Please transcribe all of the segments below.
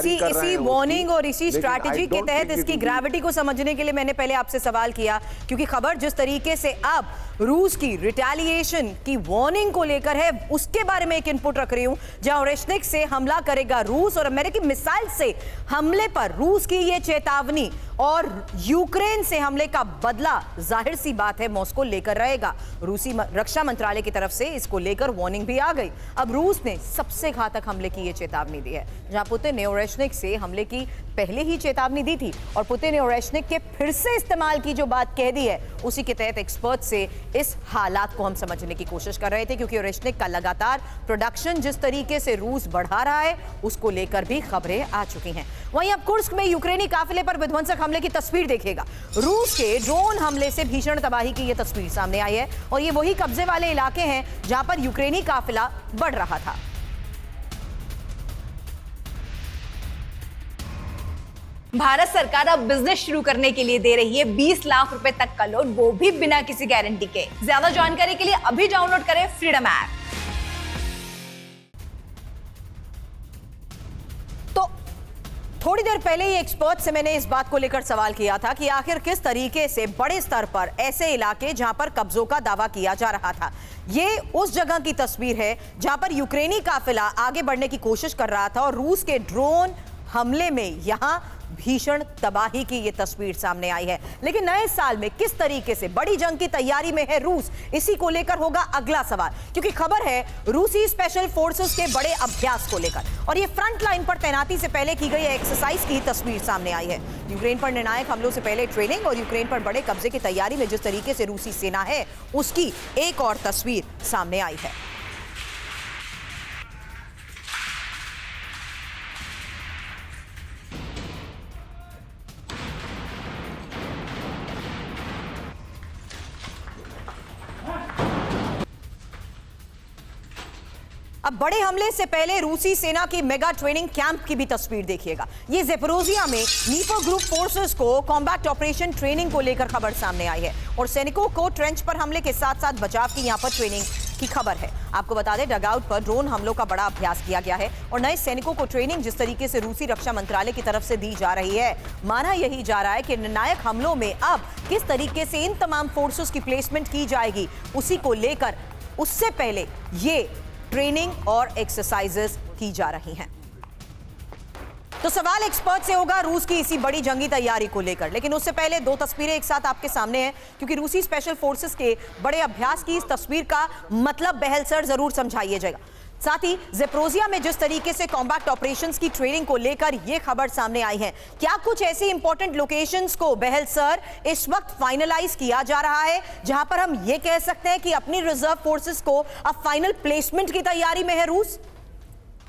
तैयारी कर रहे हैं। इसी वार्निंग और इसी स्ट्रैटेजी के तहत इसकी ग्रेविटी को समझने के लिए मैंने पहले आपसे सवाल किया, क्योंकि खबर जिस तरीके से अब रूस की रिटेलिएशन की वार्निंग को लेकर है, उसके बारे में एक इनपुट रख रही हूं, जहां ओरेशनिक से हमला करेगा रूस और अमेरिकी मिसाइल से हमले पर रूस की यह चेतावनी और यूक्रेन से हमले का बदला जाहिर सी बात है मॉस्को लेकर रहेगा। रूसी रक्षा मंत्रालय की तरफ से इसको लेकर वार्निंग भी आ गई। अब रूस ने सबसे घातक हमले की यह चेतावनी दी है, जहां पुतिन ने ओरेशनिक से हमले की पहले ही चेतावनी दी थी और पुतिन ने ओरेशनिक के फिर से इस्तेमाल की जो बात कह दी है, उसी के तहत एक्सपर्ट से इस हालात को हम समझने की कोशिश कर रहे थे, क्योंकि ओरेशनिक का लगातार प्रोडक्शन जिस तरीके से रूस बढ़ा रहा है, उसको लेकर भी खबरें आ चुकी हैं। वहीं अब कुर्स्क में यूक्रेनी काफिले पर विध्वंसक हमले की तस्वीर देखिएगा। रूस के ड्रोन हमले से भीषण तबाही की यह तस्वीर सामने आई है और ये वही कब्जे वाले इलाके हैं जहां पर यूक्रेनी काफिला बढ़ रहा था। भारत सरकार अब बिजनेस शुरू करने के लिए दे रही है 20 लाख रुपए तक का लोन, वो भी बिना किसी गारंटी के। ज्यादा जानकारी के लिए अभी डाउनलोड करें फ्रीडम ऐप। तो थोड़ी देर पहले ही एक्सपर्ट से मैंने इस बात को लेकर सवाल किया था कि आखिर किस तरीके से बड़े स्तर पर ऐसे इलाके जहां पर कब्जों का दावा किया जा रहा था, ये उस जगह की तस्वीर है जहां पर यूक्रेनी काफिला आगे बढ़ने की कोशिश कर रहा था और रूस के ड्रोन हमले में यहां भीषण तबाही की ये तस्वीर सामने आई है। लेकिन नए साल में किस तरीके से बड़ी जंग की तैयारी में है रूस, इसी को लेकर होगा अगला सवाल, क्योंकि खबर है रूसी स्पेशल फोर्सेस के बड़े अभ्यास को लेकर और ये फ्रंट लाइन पर तैनाती से पहले की गई एक्सरसाइज की तस्वीर सामने आई है। यूक्रेन पर निर्णायक हमलों से पहले ट्रेनिंग और यूक्रेन पर बड़े कब्जे की तैयारी में जिस तरीके से रूसी सेना है, उसकी एक और तस्वीर सामने आई है। अब बड़े हमले से पहले रूसी सेना की मेगा ट्रेनिंग कैंप की भी तस्वीर देखिएगा। ये ज़ेपोरोजिया में नीपो ग्रुप फोर्सेस को कॉम्बैट ऑपरेशन ट्रेनिंग को लेकर खबर सामने आई है और सैनिकों को ट्रेंच पर हमले के साथ साथ बचाव की यहां पर ट्रेनिंग की खबर है। आपको बता दें, डगआउट पर ड्रोन हमलों का बड़ा अभ्यास किया गया है और नए सैनिकों को ट्रेनिंग जिस तरीके से रूसी रक्षा मंत्रालय की तरफ से दी जा रही है, माना यही जा रहा है कि निर्णायक हमलों में अब किस तरीके से इन तमाम फोर्सेस की प्लेसमेंट की जाएगी, उसी को लेकर उससे पहले ये ट्रेनिंग और एक्सरसाइजेस की जा रही हैं। तो सवाल एक्सपर्ट से होगा रूस की इसी बड़ी जंगी तैयारी को लेकर, लेकिन उससे पहले दो तस्वीरें एक साथ आपके सामने हैं, क्योंकि रूसी स्पेशल फोर्सेस के बड़े अभ्यास की इस तस्वीर का मतलब बहल सर जरूर समझाइए जाएगा। साथ ही ज़ेपोरोजिया में जिस तरीके से कॉम्बैट ऑपरेशंस की ट्रेनिंग को लेकर यह खबर सामने आई है, क्या कुछ ऐसी इंपॉर्टेंट लोकेशंस को बहल सर इस वक्त फाइनलाइज किया जा रहा है जहां पर हम ये कह सकते हैं कि अपनी रिजर्व फोर्सेस को अब फाइनल प्लेसमेंट की तैयारी में है रूस?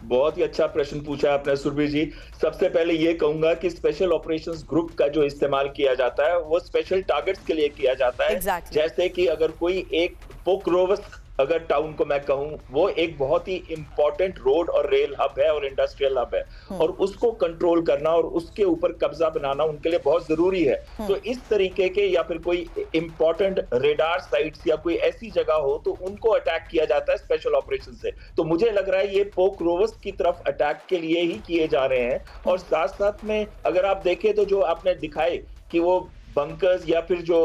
बहुत ही अच्छा प्रश्न पूछा आपने सुरभि जी। सबसे पहले ये कहूंगा कि स्पेशल ऑपरेशंस ग्रुप का जो इस्तेमाल किया जाता है वो स्पेशल टारगेट्स के लिए किया जाता है। जैसे कि अगर कोई एक पोक्रोवस्क अगर टाउन को मैं कहूं, वो एक बहुत ही इंपॉर्टेंट रोड और रेल हब है और इंडस्ट्रियल हब है और उसको कंट्रोल करना और उसके ऊपर कब्जा बनाना उनके लिए बहुत जरूरी है। तो इस तरीके के या फिर कोई इंपॉर्टेंट रेडार साइट्स या कोई ऐसी जगह हो तो उनको अटैक किया जाता है स्पेशल ऑपरेशन से। तो मुझे लग रहा है ये पोक्रोवस्क की तरफ अटैक के लिए ही किए जा रहे हैं। और साथ साथ में अगर आप देखें तो जो आपने दिखाए कि वो बंकर्स या फिर जो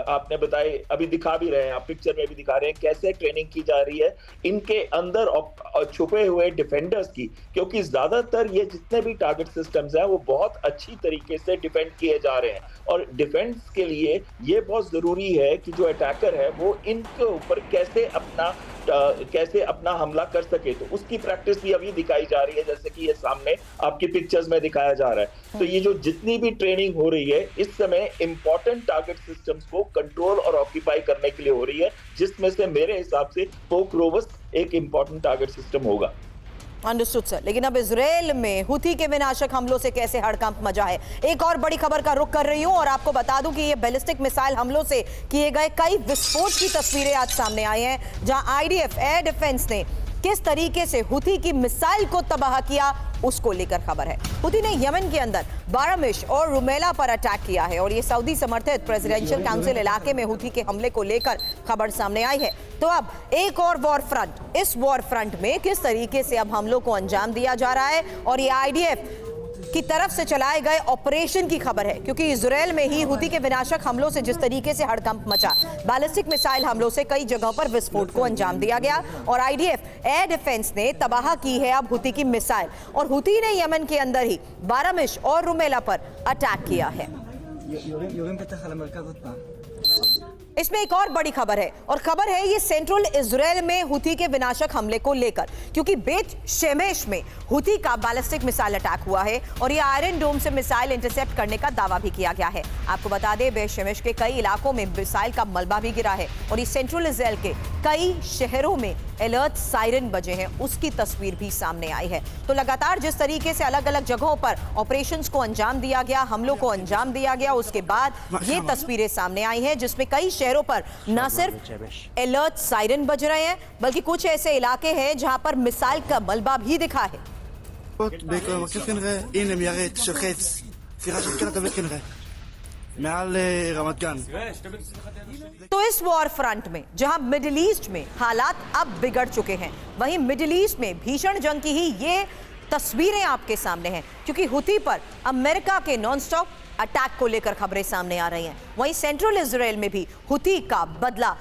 आपने बताए, अभी दिखा भी रहे हैं, आप पिक्चर में भी दिखा रहे हैं कैसे ट्रेनिंग की जा रही है इनके अंदर छुपे हुए डिफेंडर्स की, क्योंकि ज्यादातर ये जितने भी टारगेट सिस्टम्स हैं वो बहुत अच्छी तरीके से डिफेंड किए जा रहे हैं और डिफेंस के लिए ये बहुत जरूरी है कि जो अटैकर है वो इनके ऊपर कैसे अपना हमला कर सके। तो उसकी प्रैक्टिस भी अभी दिखाई जा रही है, जैसे कि ये सामने आपकी पिक्चर्स में दिखाया जा रहा है। तो ये जो जितनी भी ट्रेनिंग हो रही है इस समय इंपॉर्टेंट टारगेट सिस्टम्स को कंट्रोल और ऑक्यूपाई करने के लिए हो रही है, जिसमें से मेरे हिसाब से पोक्रोवस्क एक इंपॉर्टेंट टारगेट सिस्टम होगा। Understood sir. लेकिन अब इजरायल में हुथी के विनाशक हमलों से कैसे हड़कंप मचा है, एक और बड़ी खबर का रुख कर रही हूं और आपको बता दूं कि ये बैलिस्टिक मिसाइल हमलों से किए गए कई विस्फोट की तस्वीरें आज सामने आई हैं, जहां आईडीएफ एयर डिफेंस ने किस तरीके से हुथी की मिसाइल को तबाह किया उसको लेकर खबर है। हुथी ने यमन के अंदर बारामिश और रुमेला पर अटैक किया है और ये सऊदी समर्थित प्रेसिडेंशियल काउंसिल इलाके में हुथी के हमले को लेकर खबर सामने आई है। तो अब एक और वॉर फ्रंट, इस वॉर फ्रंट में किस तरीके से अब हमलों को अंजाम दिया जा रहा है और ये आईडीएफ की तरफ से चलाए गए ऑपरेशन की खबर है, क्योंकि इजराइल में ही हुती के विनाशक हमलों से जिस तरीके से हड़कंप मचा, बैलिस्टिक मिसाइल हमलों से कई जगहों पर विस्फोट को अंजाम दिया गया और आईडीएफ एयर डिफेंस ने तबाह की है अब हुती की मिसाइल, और हुती ने यमन के अंदर ही बारामिश और रुमेला पर अटैक किया है। इसमें एक और बड़ी खबर है, और खबर है ये सेंट्रल इजराइल में हुती के विनाशक हमले को लेकर, क्योंकि बेत शेमेश में हुती का बैलिस्टिक मिसाइल अटैक हुआ है और ये आयरन डोम से मिसाइल इंटरसेप्ट करने का दावा भी किया गया है। आपको बता दें, बेत शेमेश के कई इलाकों में मिसाइल का मलबा भी गिरा है और ये सेंट्रल इजराइल के कई शहरों में अलर्ट सायरन बजे हैं, उसकी तस्वीर भी सामने आई है। तो लगातार जिस तरीके से अलग अलग जगहों पर ऑपरेशंस को अंजाम दिया गया, हमलों को अंजाम दिया गया, उसके बाद ये तस्वीरें सामने आई हैं जिसमें कई शहरों पर न सिर्फ अलर्ट सायरन बज रहे हैं, बल्कि कुछ ऐसे इलाके हैं जहां पर मिसाइल का मलबा भी दिखा है। तो इस वॉर फ्रंट में जहां मिडिल ईस्ट में हालात अब बिगड़ चुके हैं, वहीं मिडिल ईस्ट में भीषण जंग की ही ये तस्वीरें आपके सामने हैं, क्योंकि हुती पर अमेरिका के नॉनस्टॉप अटैक को लेकर खबरें सामने आ रही हैं। वहीं सेंट्रल इजराइल में भी हुती का बदला